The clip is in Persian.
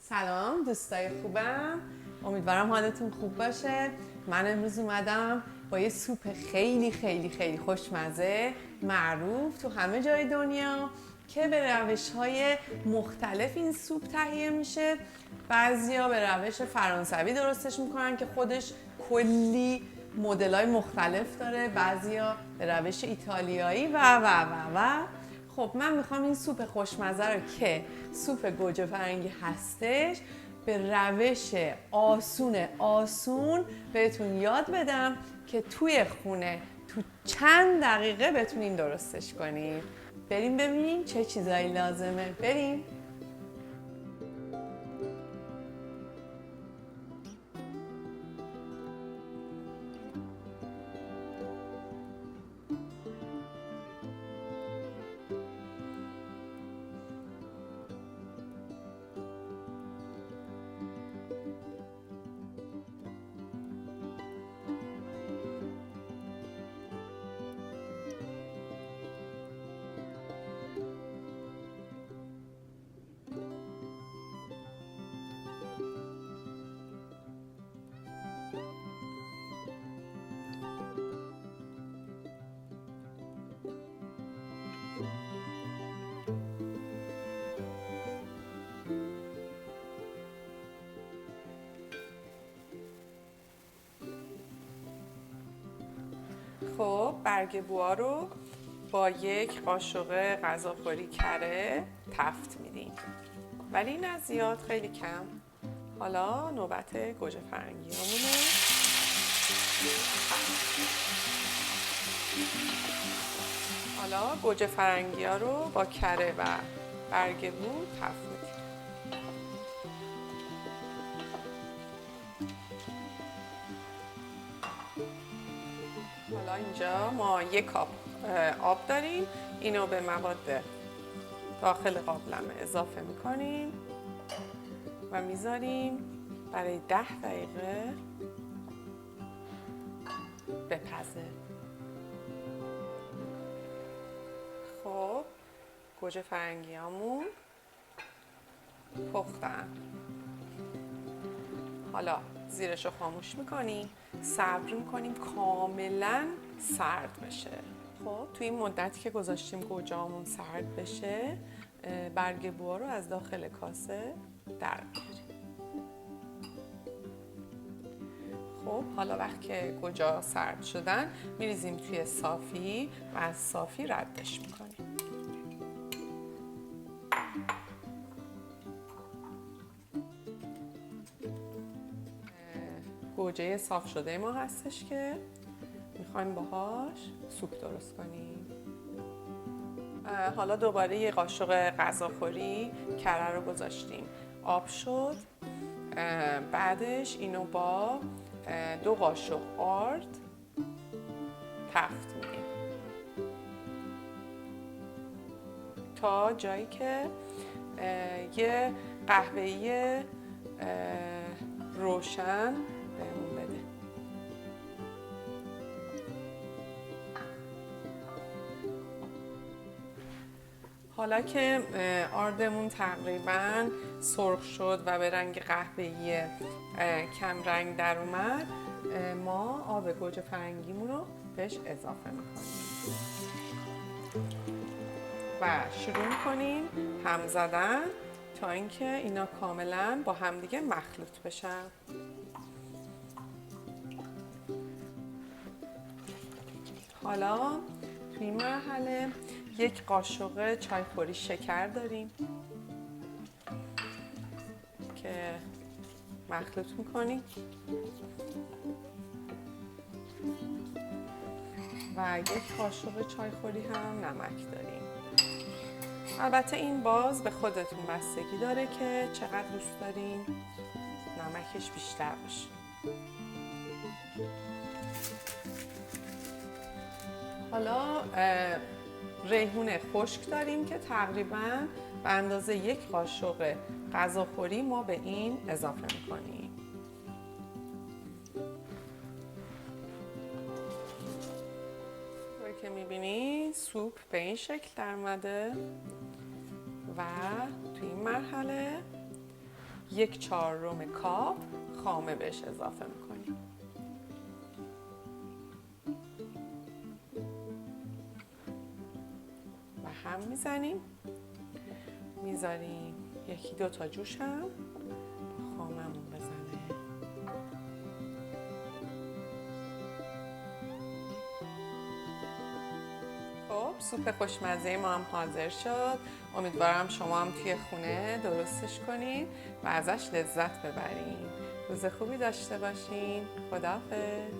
سلام دوستای خوبم، امیدوارم حالتون خوب باشه. من امروز اومدم با یه سوپ خیلی خیلی خیلی خوشمزه، معروف تو همه جای دنیا که به روش‌های مختلف این سوپ تهیه میشه. بعضیا به روش فرانسوی درستش میکنن که خودش کلی مدل‌های مختلف داره، بعضیا به روش ایتالیایی و خب من میخوام این سوپ خوشمزه رو که سوپ گوجه فرنگی هستش به روش آسون بهتون یاد بدم که توی خونه تو چند دقیقه بتونین درستش کنین. بریم ببینیم چه چیزایی لازمه. بریم. خب برگ بوها رو با یک قاشق غذاخوری کره تفت میدیم، ولی نه زیاد، خیلی کم. حالا نوبت گوجه فرنگی همونه. حالا گوجه فرنگی ها رو با کره و برگ بو تفت میدیم. حالا اینجا ما یک کاپ آب داریم، اینو به مواد داخل قابلمه اضافه میکنیم و میذاریم برای 10 دقیقه بپزه. خب گوجه فرنگیامون پختن. حالا زیرش رو خاموش میکنیم، صبر میکنیم کاملا سرد بشه. خب توی این مدتی که گذاشتیم گوجه‌مون سرد بشه، برگ بوها رو از داخل کاسه در میاریم. خب حالا وقتی که گوجه سرد شدن میریزیم توی صافی و از صافی ردش میکنیم. گوجه صاف شده ما هستش که میخوایم باهاش سوپ درست کنیم. حالا دوباره یه قاشق غذاخوری کره رو گذاشتیم، آب شد. بعدش اینو با 2 قاشق آرد تفت میدیم تا جایی که یه قهوه‌ای روشن بهمون بده. حالا که آردمون تقریبا سرخ شد و به رنگ قهوه‌ای کم رنگ در اومد، ما آب گوجه فرنگیمون رو بهش اضافه میکنیم و شروع میکنیم هم زدن تا اینکه اینا کاملا با همدیگه مخلوط بشن. حالا توی این مرحله یک قاشق چایخوری شکر داریم که مخلوط میکنیم و یک قاشق چایخوری هم نمک داریم. البته این باز به خودتون بستگی داره که چقدر دوست دارین نمکش بیشتر باشه. حالا ریحون خشک داریم که تقریبا به اندازه یک قاشق غذاخوری ما به این اضافه میکنیم. که میبینید سوپ به این شکل در اومده و توی این مرحله 1/4 کاپ خامه بهش اضافه میکنیم. و هم میزنیم، میذاریم 1-2 تا جوش هم خاممون بزنه. خب سوپ خوشمزه ما هم حاضر شد. امیدوارم شما هم توی خونه درستش کنین و ازش لذت ببرین. روز خوبی داشته باشین. خداحافظ.